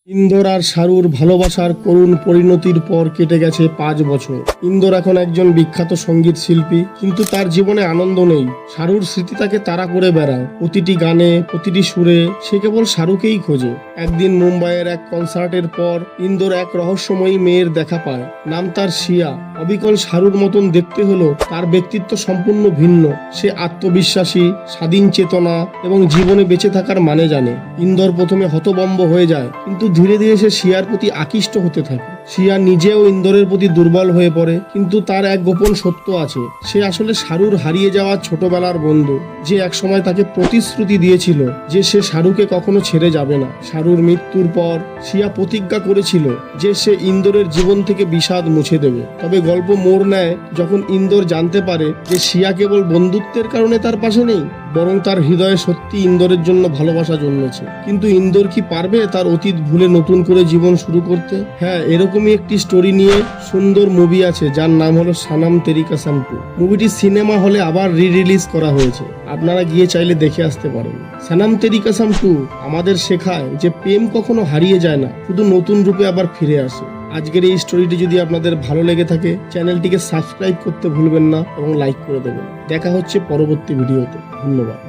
ইন্দোর আর শারুর ভালোবাসার করুণ পরিণতির পর কেটে গেছে 5 বছর। ইন্দোর এখন একজন বিখ্যাত সঙ্গীত শিল্পী, কিন্তু তার জীবনে আনন্দ নেই। শারুর স্মৃতি তাকে তাড়া করে বেড়ায়। প্রতিটি গানে, প্রতিটি সুরে সে কেবল শাহরুখকেই খোঁজে। একদিন মুম্বাইয়ের এক কনসার্টের পর ইন্দোর এক রহস্যময়ী মেয়ের দেখা পায়। নাম তার শিয়া। অবিকল শাহরুর মতন দেখতে হলো, তার ব্যক্তিত্ব সম্পূর্ণ ভিন্ন। সে আত্মবিশ্বাসী, স্বাধীন চেতনা এবং জীবনে বেঁচে থাকার মানে জানে। ইন্দোর প্রথমে হতভম্ব হয়ে যায়, কিন্তু ধীরে ধীরে সে শিয়ার প্রতি আকৃষ্ট হতে থাকে। শিয়া নিজেও ইন্দোরের প্রতি দুর্বল হয়ে পড়ে, কিন্তু তার এক গোপন সত্য আছে। সে আসলে শাহরুর হারিয়ে যাওয়া ছোটবেলার বন্ধু, যে একসময় তাকে প্রতিশ্রুতি দিয়েছিল যে সে শাহরুখকে কখনো ছেড়ে যাবে না। শাহরুর মৃত্যুর পর শিয়া প্রতিজ্ঞা করেছিল যে সে ইন্দোরের জীবন থেকে বিষাদ মুছে দেবে। তবে গল্প মোড় নেয় যখন ইন্দোর জানতে পারে যে শিয়া কেবল বন্ধুত্বের কারণে তার পাশে নেই, বরং তার হৃদয়ে সত্যি ইন্দোরের জন্য ভালোবাসা জন্মেছে। কিন্তু ইন্দোর কি পারবে তার অতীত ভুলে নতুন করে জীবন শুরু করতে? হ্যাঁ, এরকমই একটি স্টোরি নিয়ে সুন্দর মুভি আছে, যার নাম হলো সানাম তেরি কসম 2। মুভিটি সিনেমা হলে আবার রিলিজ করা হয়েছে, আপনারা গিয়ে চাইলে দেখে আসতে পারেন। সানাম তেরি কসম 2 আমাদের শেখায় যে প্রেম কখনো হারিয়ে যায় না, শুধু নতুন রূপে আবার ফিরে আসে। আজকের এই স্টোরিটি যদি আপনাদের ভালো লেগে থাকে, চ্যানেলটিকে সাবস্ক্রাইব করতে ভুলবেন না এবং লাইক করে দেবেন। দেখা হচ্ছে পরবর্তী ভিডিওতে। ধন্যবাদ।